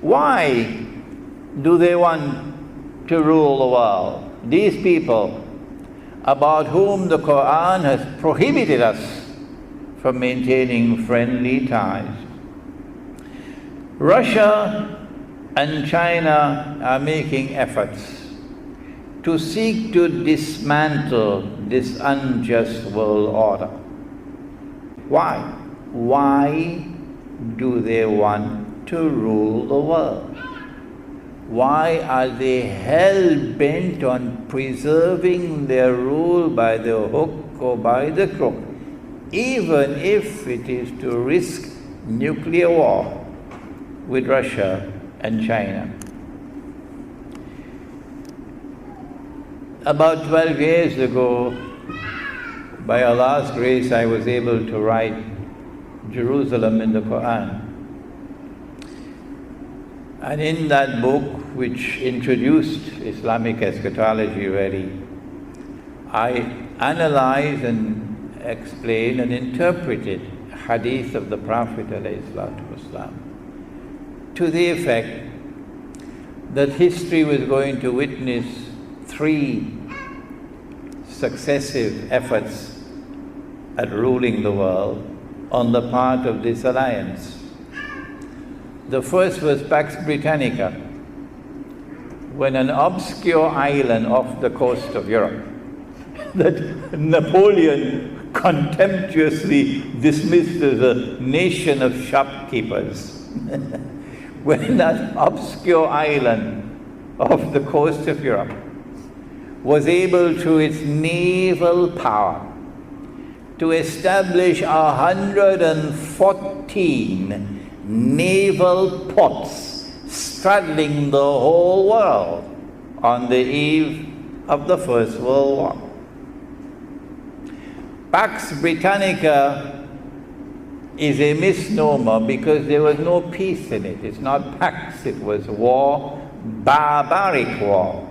Why do they want to rule the world? These people about whom the Quran has prohibited us from maintaining friendly ties. Russia and China are making efforts to seek to dismantle this unjust world order. Why? Why do they want to rule the world? Why are they hell-bent on preserving their rule by the hook or by the crook, even if it is to risk nuclear war with Russia and China? About 12 years ago, by Allah's grace, I was able to write Jerusalem in the Quran. And in that book, which introduced Islamic eschatology really, I analyzed and explained and interpreted hadith of the Prophet ﷺ to the effect that history was going to witness 3 successive efforts at ruling the world on the part of this alliance. The first was Pax Britannica, when an obscure island off the coast of Europe that Napoleon contemptuously dismissed as a nation of shopkeepers. When that obscure island off the coast of Europe was able, through its naval power, to establish 114 naval ports straddling the whole world on the eve of the First World War. Pax Britannica is a misnomer because there was no peace in it. It's not Pax, it was war, barbaric war,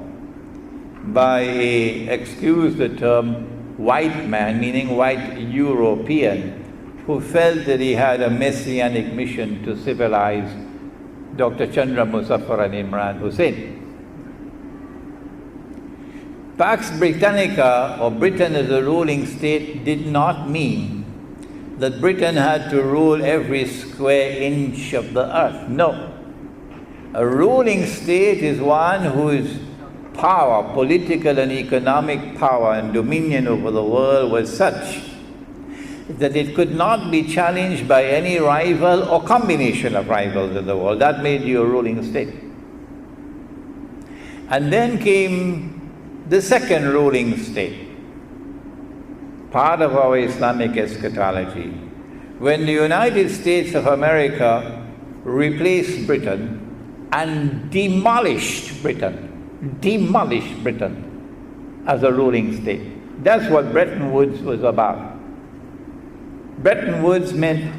by a, excuse the term, white man, meaning white European, who felt that he had a messianic mission to civilize Dr. Chandra Muzaffar and Imran Hussain. Pax Britannica, or Britain as a ruling state, did not mean that Britain had to rule every square inch of the earth. No. A ruling state is one whose power, political and economic power and dominion over the world was such that it could not be challenged by any rival or combination of rivals in the world. That made you a ruling state. And then came the second ruling state, part of our Islamic eschatology, when the United States of America replaced Britain and demolished Britain as a ruling state. That's what Bretton Woods was about. Bretton Woods meant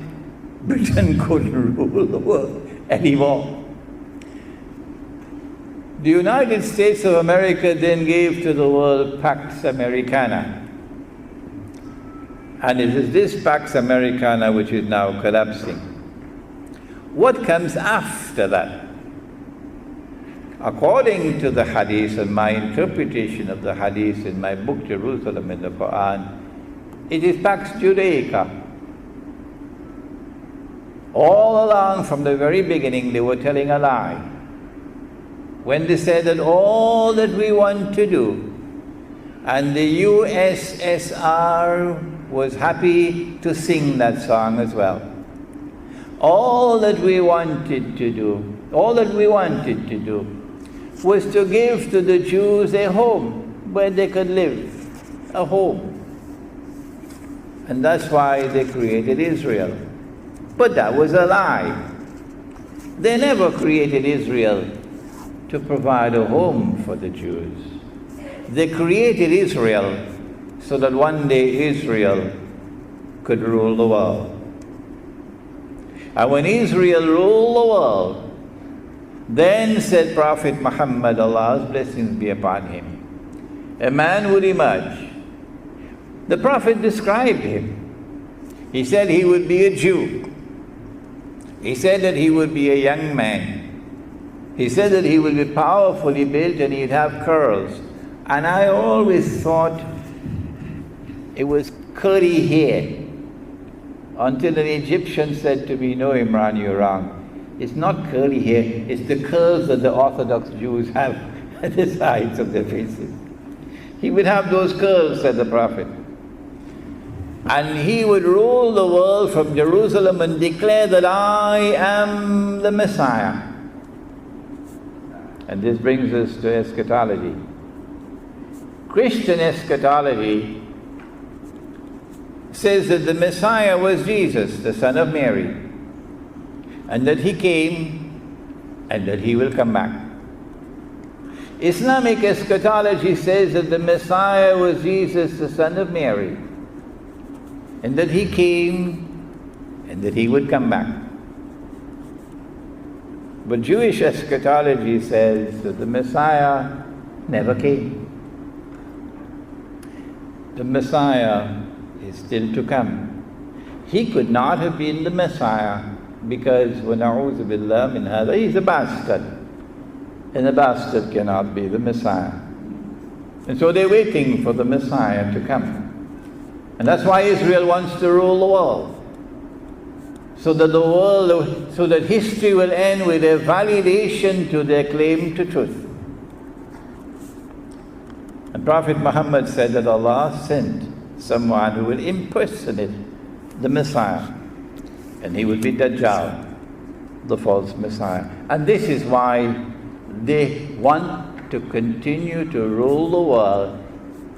Britain couldn't rule the world anymore. The United States of America then gave to the world Pax Americana. And it is this Pax Americana which is now collapsing. What comes after that? According to the hadith and my interpretation of the hadith in my book Jerusalem in the Quran, it is Pax Judaica. All along from the very beginning they were telling a lie when they said that all that we want to do, and the USSR was happy to sing that song as well. All that we wanted to do was to give to the Jews a home where they could live, a home. And that's why they created Israel. But that was a lie. They never created Israel to provide a home for the Jews. They created Israel so that one day Israel could rule the world. And when Israel ruled the world, then said Prophet Muhammad, Allah's blessings be upon him, a man would emerge. The Prophet described him. He said he would be a Jew. He said that he would be a young man. He said that he will be powerfully built and he'd have curls. And I always thought it was curly hair, until an Egyptian said to me, "No, Imran, you're wrong. It's not curly hair, it's the curls that the Orthodox Jews have at the sides of their faces." He would have those curls, said the Prophet. And he would rule the world from Jerusalem and declare that I am the Messiah. And this brings us to eschatology. Christian eschatology says that the Messiah was Jesus, the son of Mary, and that he came and that he will come back. Islamic eschatology says that the Messiah was Jesus, the son of Mary, and that he came and that he would come back. But Jewish eschatology says that the Messiah never came. The Messiah is still to come. He could not have been the Messiah because, وَنَعُوذُ بِاللَّهِ مِنْ هَذَا, he's a bastard. And a bastard cannot be the Messiah. And so they're waiting for the Messiah to come. And that's why Israel wants to rule the world. So that history will end with a validation to their claim to truth. And Prophet Muhammad said that Allah sent someone who will impersonate the Messiah, and he will be Dajjal, the false Messiah. And this is why they want to continue to rule the world,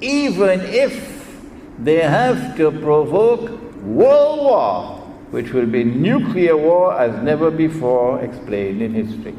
even if they have to provoke world war, which will be nuclear war as never before explained in history.